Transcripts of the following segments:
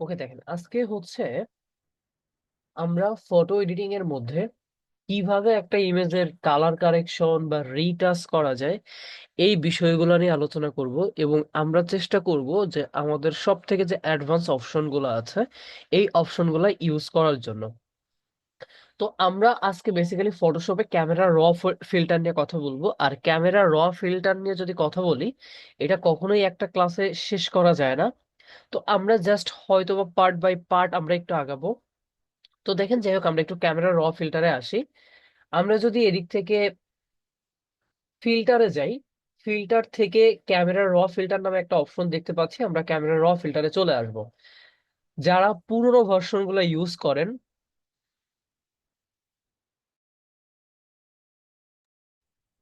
ওকে, দেখেন আজকে হচ্ছে আমরা ফটো এডিটিং এর মধ্যে কিভাবে একটা ইমেজের কালার কারেকশন বা রিটাচ করা যায় এই বিষয়গুলো নিয়ে আলোচনা করব। এবং আমরা চেষ্টা করব যে আমাদের সব থেকে যে অ্যাডভান্স অপশন গুলো আছে এই অপশন গুলো ইউজ করার জন্য। তো আমরা আজকে বেসিক্যালি ফটোশপে ক্যামেরা র ফিল্টার নিয়ে কথা বলবো। আর ক্যামেরা র ফিল্টার নিয়ে যদি কথা বলি, এটা কখনোই একটা ক্লাসে শেষ করা যায় না। তো আমরা জাস্ট হয়তো বা পার্ট বাই পার্ট আমরা একটু আগাবো। তো দেখেন, যাই হোক, আমরা একটু ক্যামেরা র ফিল্টারে আসি। আমরা যদি এদিক থেকে ফিল্টারে যাই, ফিল্টার থেকে ক্যামেরা র ফিল্টার নামে একটা অপশন দেখতে পাচ্ছি, আমরা ক্যামেরা র ফিল্টারে চলে আসব। যারা পুরোনো ভার্সন গুলো ইউজ করেন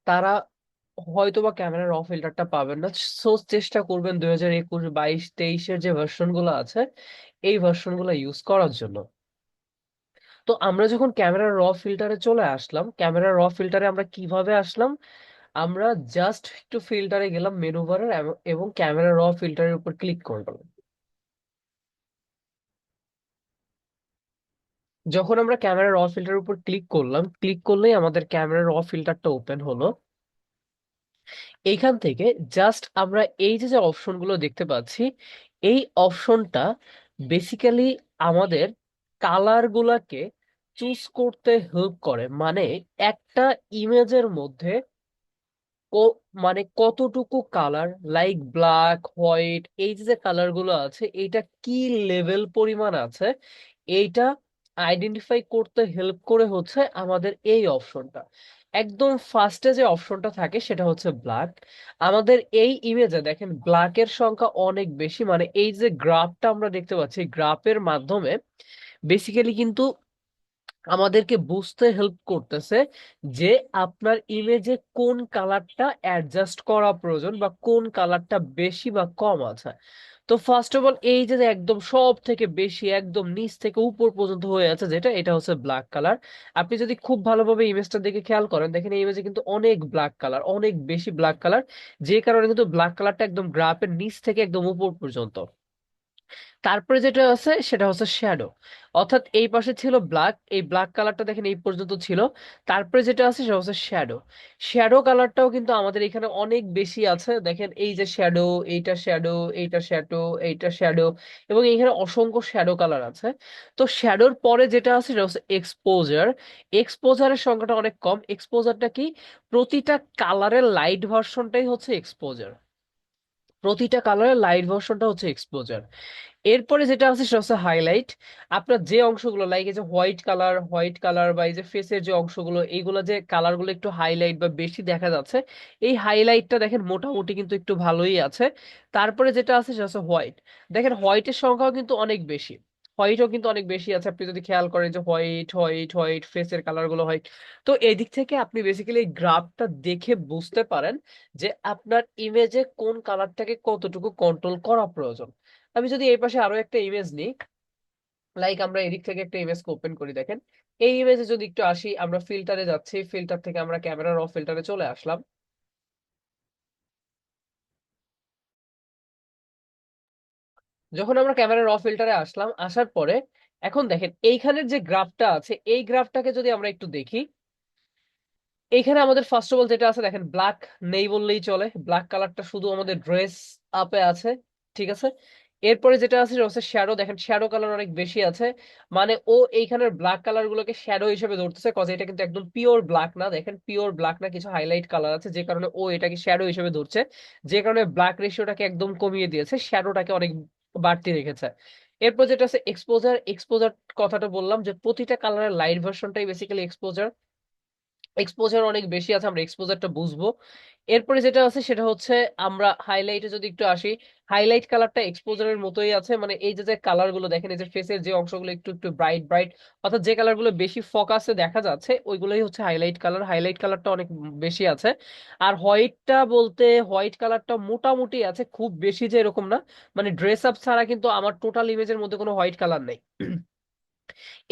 তারা হয়তো বা ক্যামেরা র ফিল্টারটা পাবেন না। সো চেষ্টা করবেন 2021, 22, 23-এর যে ভার্সন গুলো আছে এই ভার্সন গুলো ইউজ করার জন্য। তো আমরা যখন ক্যামেরা র ফিল্টারে চলে আসলাম, ক্যামেরা র ফিল্টারে আমরা কিভাবে আসলাম? আমরা জাস্ট একটু ফিল্টারে গেলাম, মেনু বারের, এবং ক্যামেরা র ফিল্টারের উপর ক্লিক করলাম। যখন আমরা ক্যামেরা র ফিল্টারের উপর ক্লিক করলাম, ক্লিক করলেই আমাদের ক্যামেরা র ফিল্টারটা ওপেন হলো। এইখান থেকে জাস্ট আমরা এই যে যে অপশনগুলো দেখতে পাচ্ছি, এই অপশনটা বেসিক্যালি আমাদের কালার গুলাকে চুজ করতে হেল্প করে। মানে একটা ইমেজের মধ্যে মানে কতটুকু কালার, লাইক ব্ল্যাক, হোয়াইট, এই যে যে কালার গুলো আছে এইটা কি লেভেল পরিমাণ আছে, এইটা আইডেন্টিফাই করতে হেল্প করে হচ্ছে আমাদের এই অপশনটা। একদম ফার্স্টে যে অপশনটা থাকে সেটা হচ্ছে ব্ল্যাক। আমাদের এই ইমেজে দেখেন ব্ল্যাকের সংখ্যা অনেক বেশি। মানে এই যে গ্রাফটা আমরা দেখতে পাচ্ছি, গ্রাফের মাধ্যমে বেসিক্যালি কিন্তু আমাদেরকে বুঝতে হেল্প করতেছে যে আপনার ইমেজে কোন কালারটা অ্যাডজাস্ট করা প্রয়োজন বা কোন কালারটা বেশি বা কম আছে। তো ফার্স্ট অফ অল এই যে যে একদম সব থেকে বেশি একদম নিচ থেকে উপর পর্যন্ত হয়ে আছে যেটা, এটা হচ্ছে ব্ল্যাক কালার। আপনি যদি খুব ভালোভাবে ইমেজটা দেখে খেয়াল করেন, দেখেন এই ইমেজে কিন্তু অনেক ব্ল্যাক কালার, অনেক বেশি ব্ল্যাক কালার, যে কারণে কিন্তু ব্ল্যাক কালারটা একদম গ্রাফের নিচ থেকে একদম উপর পর্যন্ত। তারপরে যেটা আছে সেটা হচ্ছে শ্যাডো। অর্থাৎ এই পাশে ছিল ব্ল্যাক, এই ব্ল্যাক কালারটা দেখেন এই পর্যন্ত ছিল। তারপরে যেটা আছে সেটা হচ্ছে শ্যাডো। শ্যাডো কালারটাও কিন্তু আমাদের এখানে অনেক বেশি আছে। দেখেন এই যে শ্যাডো, এইটা শ্যাডো, এইটা শ্যাডো, এইটা শ্যাডো, এবং এখানে অসংখ্য শ্যাডো কালার আছে। তো শ্যাডোর পরে যেটা আছে সেটা হচ্ছে এক্সপোজার। এক্সপোজারের সংখ্যাটা অনেক কম। এক্সপোজারটা কি? প্রতিটা কালারের লাইট ভার্সনটাই হচ্ছে এক্সপোজার। প্রতিটা কালারের লাইট ভার্সনটা হচ্ছে এক্সপোজার। এরপরে যেটা আছে সেটা হচ্ছে হাইলাইট। আপনার যে অংশগুলো লাইক এই যে হোয়াইট কালার বা এই যে ফেসের যে অংশগুলো, এইগুলো যে কালারগুলো একটু হাইলাইট বা বেশি দেখা যাচ্ছে, এই হাইলাইটটা দেখেন মোটামুটি কিন্তু একটু ভালোই আছে। তারপরে যেটা আছে সেটা হচ্ছে হোয়াইট। দেখেন হোয়াইটের সংখ্যাও কিন্তু অনেক বেশি, হোয়াইটও কিন্তু অনেক বেশি আছে। আপনি যদি খেয়াল করেন যে হোয়াইট হোয়াইট হোয়াইট, ফেসের কালারগুলো হোয়াইট। তো এদিক থেকে আপনি বেসিক্যালি এই গ্রাফটা দেখে বুঝতে পারেন যে আপনার ইমেজে কোন কালারটাকে কতটুকু কন্ট্রোল করা প্রয়োজন। আমি যদি এই পাশে আরো একটা ইমেজ নিই, লাইক আমরা এদিক থেকে একটা ইমেজ ওপেন করি, দেখেন এই ইমেজে যদি একটু আসি, আমরা ফিল্টারে যাচ্ছি, ফিল্টার থেকে আমরা ক্যামেরা র ফিল্টারে চলে আসলাম। যখন আমরা ক্যামেরা র ফিল্টারে আসলাম, আসার পরে এখন দেখেন এইখানের যে গ্রাফটা আছে এই গ্রাফটাকে যদি আমরা একটু দেখি, এইখানে আমাদের ফার্স্ট অফ অল যেটা আছে দেখেন ব্ল্যাক নেই বললেই চলে, ব্ল্যাক কালারটা শুধু আমাদের ড্রেস আপে আছে। ঠিক আছে। এরপরে যেটা আছে সেটা হচ্ছে শ্যাডো। দেখেন শ্যাডো কালার অনেক বেশি আছে। মানে ও এইখানের ব্ল্যাক কালার গুলোকে শ্যাডো হিসেবে ধরতেছে, কজ এটা কিন্তু একদম পিওর ব্ল্যাক না। দেখেন পিওর ব্ল্যাক না, কিছু হাইলাইট কালার আছে যে কারণে ও এটাকে শ্যাডো হিসেবে ধরছে। যে কারণে ব্ল্যাক রেশিওটাকে একদম কমিয়ে দিয়েছে, শ্যাডোটাকে অনেক বাড়তি রেখেছে। এরপর যেটা আছে এক্সপোজার। এক্সপোজার কথাটা বললাম যে প্রতিটা কালারের লাইট ভার্সনটাই বেসিক্যালি এক্সপোজার। এক্সপোজার অনেক বেশি আছে, আমরা এক্সপোজারটা বুঝবো। এরপরে যেটা আছে সেটা হচ্ছে আমরা হাইলাইটে যদি একটু আসি, হাইলাইট কালারটা এক্সপোজারের মতোই আছে। মানে এই যে যে কালার গুলো দেখেন, এই যে ফেসের যে অংশগুলো একটু একটু ব্রাইট ব্রাইট, অর্থাৎ যে কালার গুলো বেশি ফোকাসে দেখা যাচ্ছে ওইগুলোই হচ্ছে হাইলাইট কালার। হাইলাইট কালারটা অনেক বেশি আছে। আর হোয়াইটটা বলতে হোয়াইট কালারটা মোটামুটি আছে, খুব বেশি যে এরকম না। মানে ড্রেস আপ ছাড়া কিন্তু আমার টোটাল ইমেজের মধ্যে কোনো হোয়াইট কালার নেই।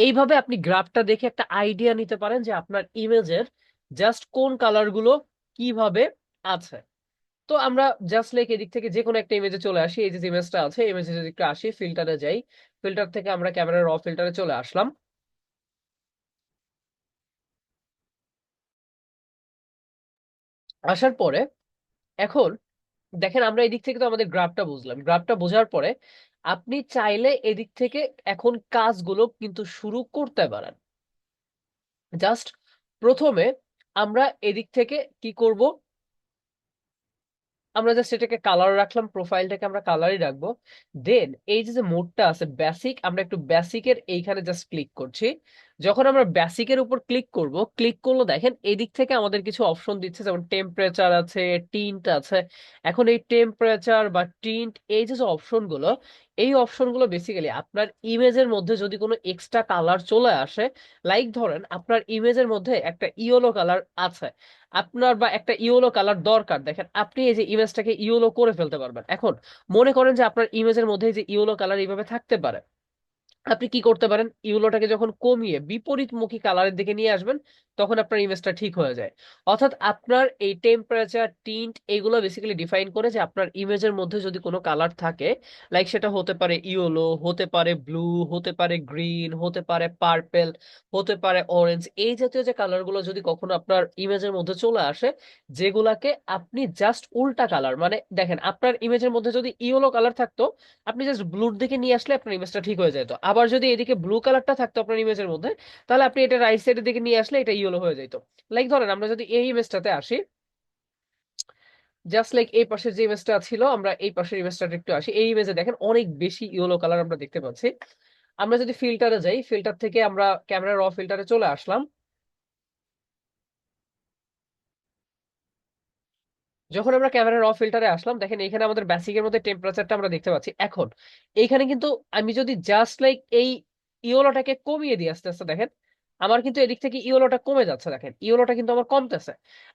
এইভাবে আপনি গ্রাফটা দেখে একটা আইডিয়া নিতে পারেন যে আপনার ইমেজের জাস্ট কোন কালার গুলো কিভাবে আছে। তো আমরা জাস্ট লাইক এদিক থেকে যে কোনো একটা ইমেজে চলে আসি, এই যে ইমেজটা আছে ইমেজে যদি একটু আসি, ফিল্টারে যাই, ফিল্টার থেকে আমরা ক্যামেরার র ফিল্টারে চলে আসলাম। আসার পরে এখন দেখেন আমরা এদিক থেকে তো আমাদের গ্রাফটা বুঝলাম, গ্রাফটা বোঝার পরে আপনি চাইলে এদিক থেকে এখন কাজগুলো কিন্তু শুরু করতে পারেন। জাস্ট প্রথমে আমরা এদিক থেকে কি করব, আমরা জাস্ট এটাকে কালার রাখলাম, প্রোফাইলটাকে আমরা কালারই রাখবো। দেন এই যে যে মোডটা আছে বেসিক, আমরা একটু বেসিকের এইখানে জাস্ট ক্লিক করছি। যখন আমরা বেসিকের উপর ক্লিক করব, ক্লিক করলে দেখেন এই দিক থেকে আমাদের কিছু অপশন দিচ্ছে, যেমন টেম্পারেচার আছে, টিন্ট আছে। এখন এই টেম্পারেচার বা টিন্ট এই যে যে অপশনগুলো, এই অপশনগুলো বেসিক্যালি আপনার ইমেজের মধ্যে যদি কোনো এক্সট্রা কালার চলে আসে, লাইক ধরেন আপনার ইমেজের মধ্যে একটা ইয়েলো কালার আছে, আপনার বা একটা ইয়েলো কালার দরকার, দেখেন আপনি এই যে ইমেজটাকে ইয়েলো করে ফেলতে পারবেন। এখন মনে করেন যে আপনার ইমেজের মধ্যে এই যে ইয়েলো কালার এইভাবে থাকতে পারে, আপনি কি করতে পারেন, ইউলোটাকে যখন কমিয়ে বিপরীতমুখী কালারের দিকে নিয়ে আসবেন, তখন আপনার ইমেজটা ঠিক হয়ে যায়। অর্থাৎ আপনার এই টেম্পারেচার টিন্ট এগুলো বেসিক্যালি ডিফাইন করে যে আপনার ইমেজের মধ্যে যদি কোনো কালার থাকে, লাইক সেটা হতে পারে ইয়েলো, হতে পারে ব্লু, হতে পারে গ্রিন, হতে পারে পার্পেল, হতে পারে অরেঞ্জ, এই জাতীয় যে কালারগুলো যদি কখনো আপনার ইমেজের মধ্যে চলে আসে, যেগুলাকে আপনি জাস্ট উল্টা কালার, মানে দেখেন আপনার ইমেজের মধ্যে যদি ইয়েলো কালার থাকতো, আপনি জাস্ট ব্লুর দিকে নিয়ে আসলে আপনার ইমেজটা ঠিক হয়ে যেত। আবার যদি এদিকে ব্লু কালারটা থাকতো আপনার ইমেজের মধ্যে, তাহলে আপনি এটা রাইট সাইডের দিকে নিয়ে আসলে এটা ইয়েলো হয়ে যেত। লাইক ধরেন আমরা যদি এই ইমেজটাতে আসি, জাস্ট লাইক এই পাশের যে ইমেজটা ছিল, আমরা এই পাশের ইমেজটাতে একটু আসি, এই ইমেজে দেখেন অনেক বেশি ইয়েলো কালার আমরা দেখতে পাচ্ছি। আমরা যদি ফিল্টারে যাই, ফিল্টার থেকে আমরা ক্যামেরা র ফিল্টারে চলে আসলাম। যখন আমরা ক্যামেরা র ফিল্টারে আসলাম, দেখেন এখানে আমাদের বেসিকের মধ্যে টেম্পারেচারটা আমরা দেখতে পাচ্ছি। এখন এইখানে কিন্তু আমি যদি জাস্ট লাইক এই ইওলোটাকে কমিয়ে দিই আস্তে আস্তে, দেখেন আমার কিন্তু এদিক থেকে ইওলোটা কমে যাচ্ছে, দেখেন ইওলোটা কিন্তু আমার কমতেছে।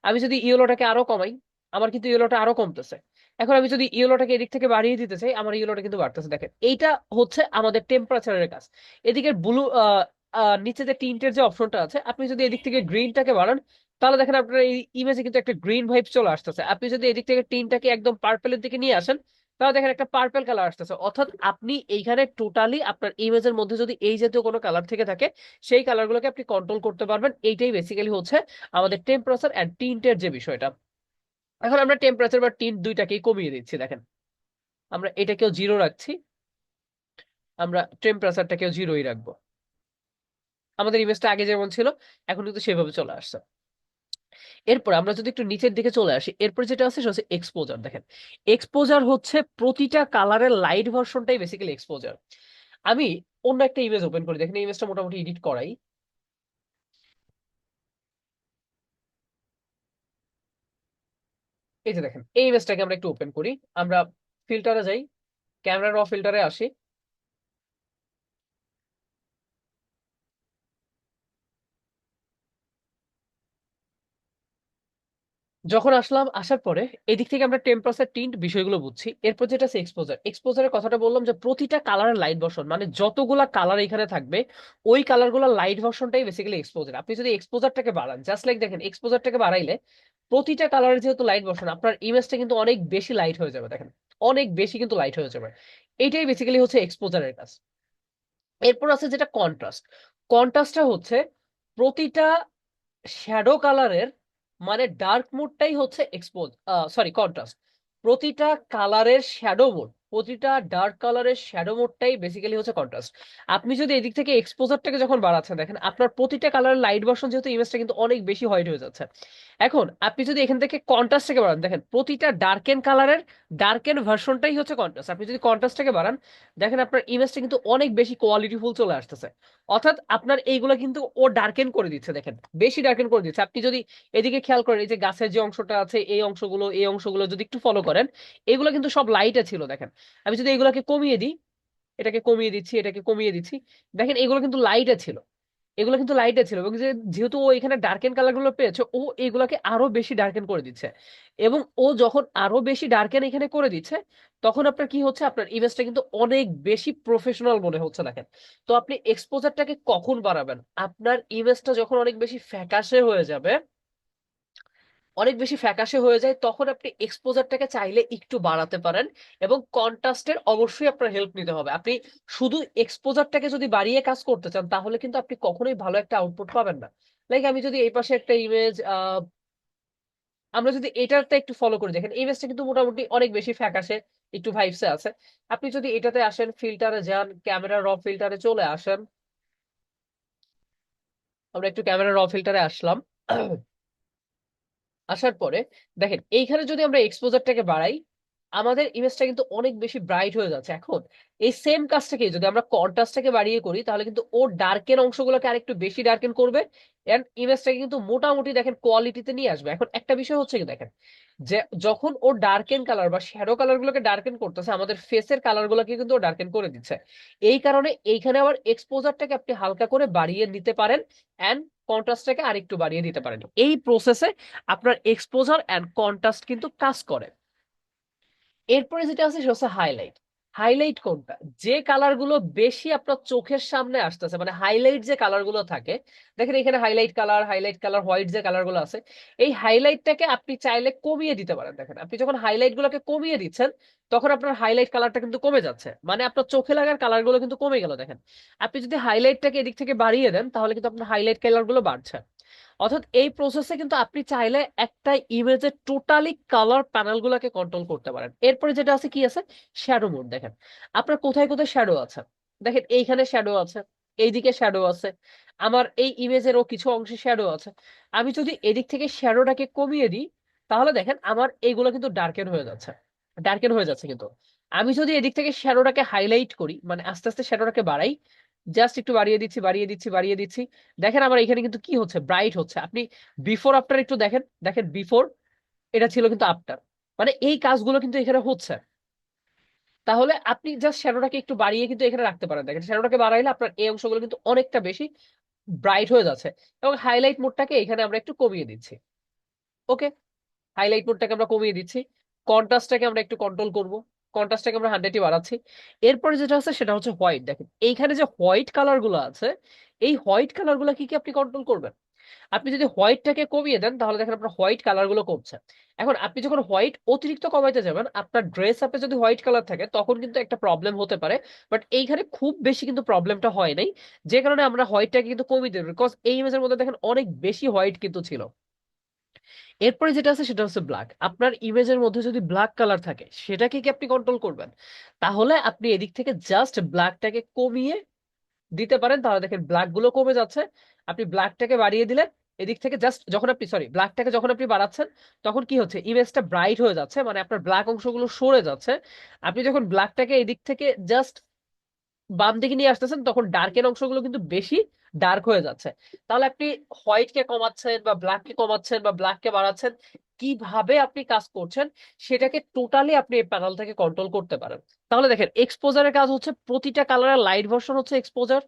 আমি যদি ইওলোটাকে আরো কমাই, আমার কিন্তু ইওলোটা আরো কমতেছে। এখন আমি যদি ইওলোটাকে এদিক থেকে বাড়িয়ে দিতে চাই, আমার ইওলোটা কিন্তু বাড়তেছে। দেখেন এইটা হচ্ছে আমাদের টেম্পারেচারের কাজ। এদিকে ব্লু নিচে যে টিন্টের যে অপশনটা আছে, আপনি যদি এদিক থেকে গ্রিনটাকে বাড়ান, তাহলে দেখেন আপনার এই ইমেজে কিন্তু একটা গ্রিন ভাইব চলে আসতেছে। আপনি যদি এদিক থেকে টিনটাকে একদম পার্পেলের দিকে নিয়ে আসেন, তাহলে দেখেন একটা পার্পেল কালার আসতেছে। অর্থাৎ আপনি এইখানে টোটালি আপনার ইমেজের মধ্যে যদি এই জাতীয় কোনো কালার থেকে থাকে, সেই কালারগুলোকে আপনি কন্ট্রোল করতে পারবেন। এইটাই বেসিক্যালি হচ্ছে আমাদের টেম্পারেচার এন্ড টিন্টের যে বিষয়টা। এখন আমরা টেম্পারেচার বা টিন্ট দুইটাকেই কমিয়ে দিচ্ছি, দেখেন আমরা এটাকেও জিরো রাখছি, আমরা টেম্পারেচারটাকেও জিরোই রাখবো। আমাদের ইমেজটা আগে যেমন ছিল এখন কিন্তু সেভাবে চলে আসছে। এরপর আমরা যদি একটু নিচের দিকে চলে আসি, এরপর যেটা আছে সেটা হচ্ছে এক্সপোজার। দেখেন এক্সপোজার হচ্ছে প্রতিটা কালারের লাইট ভার্সনটাই বেসিক্যালি এক্সপোজার। আমি অন্য একটা ইমেজ ওপেন করি, দেখেন ইমেজটা মোটামুটি এডিট করাই। এই যে দেখেন এই ইমেজটাকে আমরা একটু ওপেন করি, আমরা ফিল্টারে যাই, ক্যামেরা র ফিল্টারে আসি। যখন আসলাম, আসার পরে এদিক থেকে আমরা টেম্পারেচার টিন্ট বিষয়গুলো বুঝছি। এরপর যেটা আছে এক্সপোজার, এক্সপোজারের কথাটা বললাম যে প্রতিটা কালারের লাইট ভার্সন, মানে যতগুলা কালার এখানে থাকবে ওই কালারগুলো লাইট ভার্সনটাই বেসিক্যালি এক্সপোজার। আপনি যদি এক্সপোজারটাকে বাড়ান, জাস্ট লাইক দেখেন এক্সপোজারটাকে বাড়াইলে প্রতিটা কালারের যেহেতু লাইট ভার্সন, আপনার ইমেজটা কিন্তু অনেক বেশি লাইট হয়ে যাবে, দেখেন অনেক বেশি কিন্তু লাইট হয়ে যাবে। এইটাই বেসিক্যালি হচ্ছে এক্সপোজারের কাজ। এরপর আছে যেটা কন্ট্রাস্ট। কন্ট্রাস্টটা হচ্ছে প্রতিটা শ্যাডো কালারের, মানে ডার্ক মোডটাই হচ্ছে এক্সপোজ, সরি কন্ট্রাস্ট। প্রতিটা কালারের শ্যাডো মোড, প্রতিটা ডার্ক কালারের শ্যাডো মোডটাই বেসিক্যালি হচ্ছে কন্ট্রাস্ট। আপনি যদি এদিক থেকে এক্সপোজারটাকে যখন বাড়াচ্ছেন, দেখেন আপনার প্রতিটা কালারের লাইট ভার্সন যেহেতু ইমেজটা কিন্তু অনেক বেশি হোয়াইট হয়ে যাচ্ছে। এখন আপনি যদি এখান থেকে কন্ট্রাস্টটাকে বাড়ান, দেখেন প্রতিটা ডার্কেন কালারের ডার্কেন ভার্সনটাই হচ্ছে কন্ট্রাস্ট। আপনি যদি কন্ট্রাস্টটাকে বাড়ান, দেখেন আপনার ইমেজটা কিন্তু অনেক বেশি কোয়ালিটিফুল চলে আসতেছে। অর্থাৎ আপনার এইগুলো কিন্তু ও ডার্কেন করে দিচ্ছে, দেখেন বেশি ডার্কেন করে দিচ্ছে। আপনি যদি এদিকে খেয়াল করেন, এই যে গাছের যে অংশটা আছে, এই অংশগুলো এই অংশগুলো যদি একটু ফলো করেন, এগুলো কিন্তু সব লাইটে ছিল। দেখেন আমি যদি এগুলোকে কমিয়ে দিই, এটাকে কমিয়ে দিচ্ছি, এটাকে কমিয়ে দিচ্ছি, দেখেন এগুলো কিন্তু লাইটে ছিল, এগুলো কিন্তু লাইটে ছিল। এবং যেহেতু ও এখানে ডার্কেন কালার গুলো পেয়েছে, ও এগুলাকে আরো বেশি ডার্কেন করে দিচ্ছে। এবং ও যখন আরো বেশি ডার্কেন এখানে করে দিচ্ছে, তখন আপনার কি হচ্ছে, আপনার ইমেজটা কিন্তু অনেক বেশি প্রফেশনাল মনে হচ্ছে, দেখেন। তো আপনি এক্সপোজারটাকে কখন বাড়াবেন, আপনার ইমেজটা যখন অনেক বেশি ফ্যাকাশে হয়ে যাবে, অনেক বেশি ফ্যাকাশে হয়ে যায়, তখন আপনি এক্সপোজারটাকে চাইলে একটু বাড়াতে পারেন। এবং কন্ট্রাস্টের অবশ্যই আপনার হেল্প নিতে হবে। আপনি শুধু এক্সপোজারটাকে যদি বাড়িয়ে কাজ করতে চান তাহলে কিন্তু আপনি কখনোই ভালো একটা আউটপুট পাবেন না। লাইক আমি যদি এই পাশে একটা ইমেজ, আমরা যদি এটাতে একটু ফলো করে দেখেন, ইমেজটা কিন্তু মোটামুটি অনেক বেশি ফ্যাকাশে একটু ভাইবসে আছে। আপনি যদি এটাতে আসেন, ফিল্টারে যান, ক্যামেরা র ফিল্টারে চলে আসেন, আমরা একটু ক্যামেরা র ফিল্টারে আসলাম। আসার পরে দেখেন এইখানে যদি আমরা এক্সপোজারটাকে বাড়াই, আমাদের ইমেজটা কিন্তু অনেক বেশি ব্রাইট হয়ে যাচ্ছে। এখন এই সেম কাজটাকে যদি আমরা কন্ট্রাস্টটাকে বাড়িয়ে করি তাহলে কিন্তু ও ডার্কেন অংশগুলোকে আরেকটু বেশি ডার্কেন করবে, এন্ড ইমেজটাকে কিন্তু মোটামুটি দেখেন কোয়ালিটিতে নিয়ে আসবে। এখন একটা বিষয় হচ্ছে কি দেখেন, যে যখন ও ডার্কেন কালার বা শ্যাডো কালার গুলোকে ডার্কেন করতেছে, আমাদের ফেসের কালার গুলোকে কিন্তু ও ডার্কেন করে দিচ্ছে। এই কারণে এইখানে আবার এক্সপোজারটাকে আপনি হালকা করে বাড়িয়ে নিতে পারেন, এন্ড কন্ট্রাস্টটাকে আরেকটু বাড়িয়ে দিতে পারেন। এই প্রসেসে আপনার এক্সপোজার এন্ড কন্ট্রাস্ট কিন্তু কাজ করে। এরপরে যেটা আছে সেটা হচ্ছে হাইলাইট। হাইলাইট কোনটা? যে কালার গুলো বেশি আপনার চোখের সামনে আসতেছে, মানে হাইলাইট যে কালার গুলো থাকে, দেখেন এখানে হাইলাইট কালার হোয়াইট যে কালার গুলো আছে, এই হাইলাইটটাকে আপনি চাইলে কমিয়ে দিতে পারেন। দেখেন আপনি যখন হাইলাইট গুলোকে কমিয়ে দিচ্ছেন তখন আপনার হাইলাইট কালারটা কিন্তু কমে যাচ্ছে, মানে আপনার চোখে লাগার কালার গুলো কিন্তু কমে গেল। দেখেন আপনি যদি হাইলাইটটাকে এদিক থেকে বাড়িয়ে দেন তাহলে কিন্তু আপনার হাইলাইট কালার গুলো বাড়ছে। অর্থাৎ এই প্রসেসে কিন্তু আপনি চাইলে একটা ইমেজের টোটালি কালার প্যানেল গুলাকে কন্ট্রোল করতে পারেন। এরপরে যেটা আছে কি আছে, শ্যাডো মোড। দেখেন আপনার কোথায় কোথায় শ্যাডো আছে, দেখেন এইখানে শ্যাডো আছে, এইদিকে শ্যাডো আছে, আমার এই ইমেজেরও কিছু অংশে শ্যাডো আছে। আমি যদি এদিক থেকে শ্যাডোটাকে কমিয়ে দিই তাহলে দেখেন আমার এইগুলো কিন্তু ডার্কেন হয়ে যাচ্ছে। কিন্তু আমি যদি এদিক থেকে শ্যাডোটাকে হাইলাইট করি, মানে আস্তে আস্তে শ্যাডোটাকে বাড়াই, জাস্ট একটু বাড়িয়ে দিচ্ছি, দেখেন আমার এখানে কিন্তু কি হচ্ছে, ব্রাইট হচ্ছে। আপনি বিফোর আফটার একটু দেখেন, দেখেন বিফোর এটা ছিল কিন্তু আফটার, মানে এই কাজগুলো কিন্তু এখানে হচ্ছে। তাহলে আপনি জাস্ট শ্যাডোটাকে একটু বাড়িয়ে কিন্তু এখানে রাখতে পারেন। দেখেন শ্যাডোটাকে বাড়াইলে আপনার এই অংশগুলো কিন্তু অনেকটা বেশি ব্রাইট হয়ে যাচ্ছে। এবং হাইলাইট মোডটাকে এখানে আমরা একটু কমিয়ে দিচ্ছি। ওকে, হাইলাইট মোডটাকে আমরা কমিয়ে দিচ্ছি, কন্ট্রাস্টটাকে আমরা একটু কন্ট্রোল করব, কন্ট্রাস্টটাকে আমরা 100 বাড়াচ্ছি। এরপরে যেটা আছে সেটা হচ্ছে হোয়াইট। দেখেন এইখানে যে হোয়াইট কালার গুলো আছে, এই হোয়াইট কালার গুলো কি কি আপনি কন্ট্রোল করবেন? আপনি যদি হোয়াইটটাকে কমিয়ে দেন তাহলে দেখেন আপনার হোয়াইট কালার গুলো কমছে। এখন আপনি যখন হোয়াইট অতিরিক্ত কমাইতে যাবেন, আপনার ড্রেস আপে যদি হোয়াইট কালার থাকে তখন কিন্তু একটা প্রবলেম হতে পারে। বাট এইখানে খুব বেশি কিন্তু প্রবলেমটা হয় নাই, যে কারণে আমরা হোয়াইটটাকে কিন্তু কমিয়ে দেবো, বিকজ এই ইমেজের মধ্যে দেখেন অনেক বেশি হোয়াইট কিন্তু ছিল। এরপরে যেটা আছে সেটা হচ্ছে ব্ল্যাক। আপনার ইমেজের মধ্যে যদি ব্ল্যাক কালার থাকে সেটাকে কি আপনি কন্ট্রোল করবেন? তাহলে আপনি এদিক থেকে জাস্ট ব্ল্যাকটাকে কমিয়ে দিতে পারেন, তাহলে দেখেন ব্ল্যাক গুলো কমে যাচ্ছে। আপনি ব্ল্যাকটাকে বাড়িয়ে দিলেন, এদিক থেকে জাস্ট যখন আপনি ব্ল্যাকটাকে যখন আপনি বাড়াচ্ছেন তখন কি হচ্ছে, ইমেজটা ব্রাইট হয়ে যাচ্ছে, মানে আপনার ব্ল্যাক অংশগুলো সরে যাচ্ছে। আপনি যখন ব্ল্যাকটাকে এদিক থেকে জাস্ট বাম দিকে নিয়ে আসতেছেন তখন ডার্কের অংশগুলো কিন্তু বেশি ডার্ক হয়ে যাচ্ছে। তাহলে আপনি হোয়াইট কে কমাচ্ছেন বা ব্ল্যাক কে কমাচ্ছেন বা ব্ল্যাক কে বাড়াচ্ছেন, কিভাবে আপনি কাজ করছেন সেটাকে টোটালি আপনি এই প্যানেল থেকে কন্ট্রোল করতে পারেন। তাহলে দেখেন এক্সপোজারের কাজ হচ্ছে প্রতিটা কালারের লাইট ভার্সন হচ্ছে এক্সপোজার,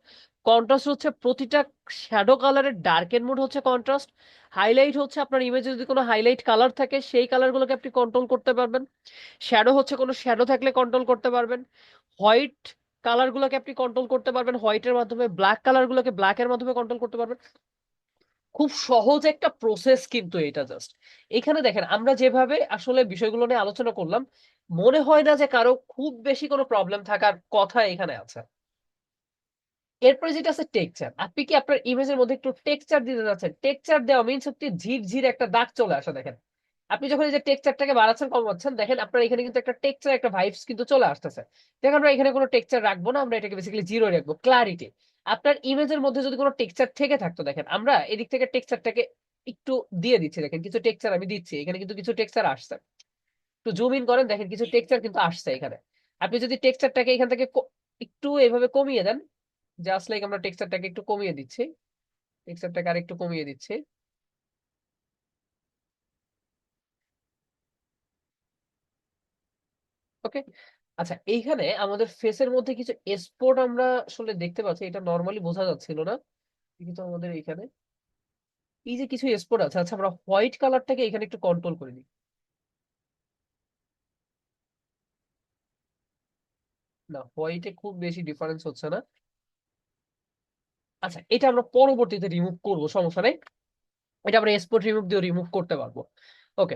কন্ট্রাস্ট হচ্ছে প্রতিটা শ্যাডো কালারের ডার্কেন মোড হচ্ছে কন্ট্রাস্ট, হাইলাইট হচ্ছে আপনার ইমেজে যদি কোনো হাইলাইট কালার থাকে সেই কালার গুলোকে আপনি কন্ট্রোল করতে পারবেন, শ্যাডো হচ্ছে কোনো শ্যাডো থাকলে কন্ট্রোল করতে পারবেন, হোয়াইট কালার গুলোকে আপনি কন্ট্রোল করতে পারবেন হোয়াইটের মাধ্যমে, ব্ল্যাক কালার গুলোকে ব্ল্যাক এর মাধ্যমে কন্ট্রোল করতে পারবেন। খুব সহজ একটা প্রসেস কিন্তু এটা জাস্ট। এখানে দেখেন আমরা যেভাবে আসলে বিষয়গুলো নিয়ে আলোচনা করলাম, মনে হয় না যে কারো খুব বেশি কোনো প্রবলেম থাকার কথা এখানে আছে। এরপরে যেটা আছে টেক্সচার। আপনি কি আপনার ইমেজের মধ্যে একটু টেক্সচার দিতে যাচ্ছেন? টেক্সচার দেওয়া মিন্স হচ্ছে ঝিরঝির একটা দাগ চলে আসা। দেখেন আপনি যখন এই যে টেক্সচারটাকে বাড়াচ্ছেন কমাচ্ছেন, দেখেন আপনার এখানে কিন্তু একটা টেক্সচার একটা ভাইবস কিন্তু চলে আসতেছে। দেখেন আমরা এখানে কোনো টেক্সচার রাখবো না, আমরা এটাকে বেসিক্যালি জিরো রাখবো। ক্লারিটি, আপনার ইমেজের মধ্যে যদি কোনো টেক্সচার থেকে থাকতো, দেখেন আমরা এদিক থেকে টেক্সচারটাকে একটু দিয়ে দিচ্ছি, দেখেন কিছু টেক্সচার আমি দিচ্ছি, এখানে কিন্তু কিছু টেক্সচার আসছে। একটু জুম ইন করেন, দেখেন কিছু টেক্সচার কিন্তু আসছে এখানে। আপনি যদি টেক্সচারটাকে এখান থেকে একটু এভাবে কমিয়ে দেন, জাস্ট লাইক আমরা টেক্সচারটাকে একটু কমিয়ে দিচ্ছি, টেক্সচারটাকে আর একটু কমিয়ে দিচ্ছি। ওকে, আচ্ছা এইখানে আমাদের ফেসের মধ্যে কিছু স্পট আমরা আসলে দেখতে পাচ্ছি, এটা নর্মালি বোঝা যাচ্ছিল না, কিন্তু আমাদের এখানে এই যে কিছু স্পট আছে। আচ্ছা আমরা হোয়াইট কালারটাকে এখানে একটু কন্ট্রোল করে দিই। না, হোয়াইটে খুব বেশি ডিফারেন্স হচ্ছে না। আচ্ছা এটা আমরা পরবর্তীতে রিমুভ করবো, সমস্যা নেই, এটা আমরা স্পট রিমুভ দিয়ে রিমুভ করতে পারবো। ওকে,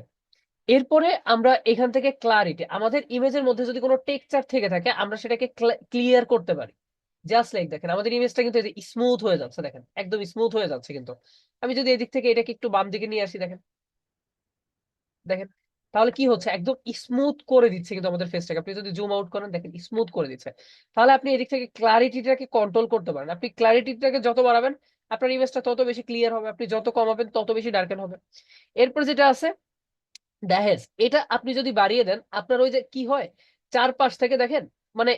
এরপরে আমরা এখান থেকে ক্লারিটি, আমাদের ইমেজের মধ্যে যদি কোনো টেক্সচার থেকে থাকে আমরা সেটাকে ক্লিয়ার করতে পারি। জাস্ট লাইক দেখেন আমাদের ইমেজটা কিন্তু স্মুথ হয়ে যাচ্ছে, দেখেন একদম স্মুথ হয়ে যাচ্ছে। কিন্তু আমি যদি এদিক থেকে এটাকে একটু বাম দিকে নিয়ে আসি, দেখেন দেখেন তাহলে কি হচ্ছে, একদম স্মুথ করে দিচ্ছে কিন্তু আমাদের ফেসটাকে। আপনি যদি জুম আউট করেন দেখেন স্মুথ করে দিচ্ছে। তাহলে আপনি এদিক থেকে ক্লারিটিটাকে কন্ট্রোল করতে পারেন। আপনি ক্লারিটিটাকে যত বাড়াবেন আপনার ইমেজটা তত বেশি ক্লিয়ার হবে, আপনি যত কমাবেন তত বেশি ডার্কেন হবে। এরপর যেটা আছে দেহেজ, এটা আপনি যদি বাড়িয়ে দেন আপনার ওই যে কি হয়, চারপাশ থেকে দেখেন, মানে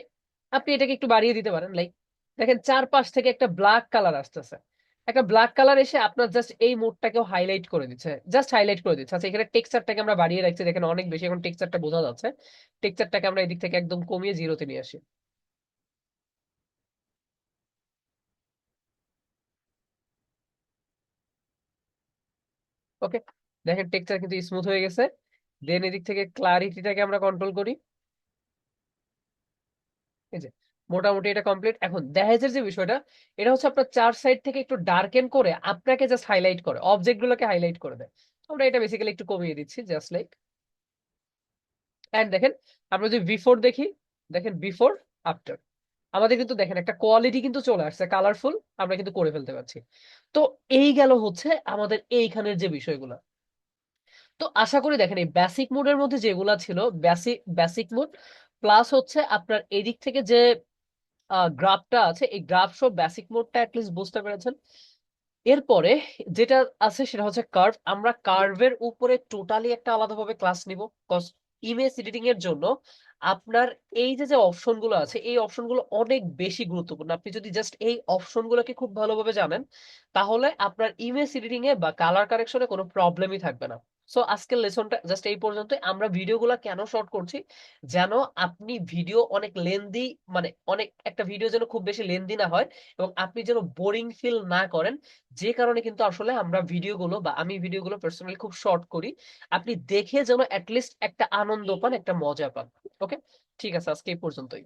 আপনি এটাকে একটু বাড়িয়ে দিতে পারেন, লাইক দেখেন চারপাশ থেকে একটা ব্ল্যাক কালার আসতেছে। একটা ব্ল্যাক কালার এসে আপনার জাস্ট এই মোডটাকেও হাইলাইট করে দিচ্ছে, জাস্ট হাইলাইট করে দিচ্ছে। আচ্ছা, এখানে টেক্সচারটাকে আমরা বাড়িয়ে রাখছি, দেখেন অনেক বেশি এখন টেক্সচারটা বোঝা যাচ্ছে। টেক্সচারটাকে আমরা এদিক থেকে একদম কমিয়ে জিরোতে নিয়ে আসি। ওকে, দেখেন টেক্সচার কিন্তু স্মুথ হয়ে গেছে। দেন এদিক থেকে ক্লারিটিটাকে আমরা কন্ট্রোল করি। এই যে মোটামুটি এটা কমপ্লিট। এখন দেহেজের যে বিষয়টা, এটা হচ্ছে আপনার চার সাইড থেকে একটু ডার্কেন করে আপনাকে জাস্ট হাইলাইট করে, অবজেক্ট গুলোকে হাইলাইট করে দেয়। আমরা এটা বেসিক্যালি একটু কমিয়ে দিচ্ছি, জাস্ট লাইক। এন্ড দেখেন আমরা যদি বিফোর দেখি, দেখেন বিফোর আফটার আমাদের কিন্তু দেখেন একটা কোয়ালিটি কিন্তু চলে আসছে, কালারফুল আমরা কিন্তু করে ফেলতে পারছি। তো এই গেল হচ্ছে আমাদের এইখানের যে বিষয়গুলো। তো আশা করি দেখেন এই বেসিক মোডের মধ্যে যেগুলা ছিল, বেসিক বেসিক মোড প্লাস হচ্ছে আপনার এদিক থেকে যে গ্রাফটা আছে, এই গ্রাফ সব বেসিক মোডটা অ্যাটলিস্ট বুঝতে পেরেছেন। এরপরে যেটা আছে সেটা হচ্ছে কার্ভ। আমরা কার্ভের উপরে টোটালি একটা আলাদাভাবে ক্লাস নিব, কজ ইমেজ এডিটিং এর জন্য আপনার এই যে যে অপশন গুলো আছে এই অপশন গুলো অনেক বেশি গুরুত্বপূর্ণ। আপনি যদি জাস্ট এই অপশন গুলোকে খুব ভালোভাবে জানেন তাহলে আপনার ইমেজ এডিটিং এ বা কালার কারেকশনে কোনো প্রবলেমই থাকবে না। সো আজকের লেসনটা জাস্ট এই পর্যন্ত। আমরা ভিডিওগুলো কেন শর্ট করছি, যেন আপনি ভিডিও অনেক লেন্দি, মানে অনেক একটা ভিডিও যেন খুব বেশি লেন্দি না হয় এবং আপনি যেন বোরিং ফিল না করেন। যে কারণে কিন্তু আসলে আমরা ভিডিওগুলো বা আমি ভিডিওগুলো পার্সোনালি খুব শর্ট করি, আপনি দেখে যেন অ্যাটলিস্ট একটা আনন্দ পান, একটা মজা পান। ওকে, ঠিক আছে, আজকে এই পর্যন্তই।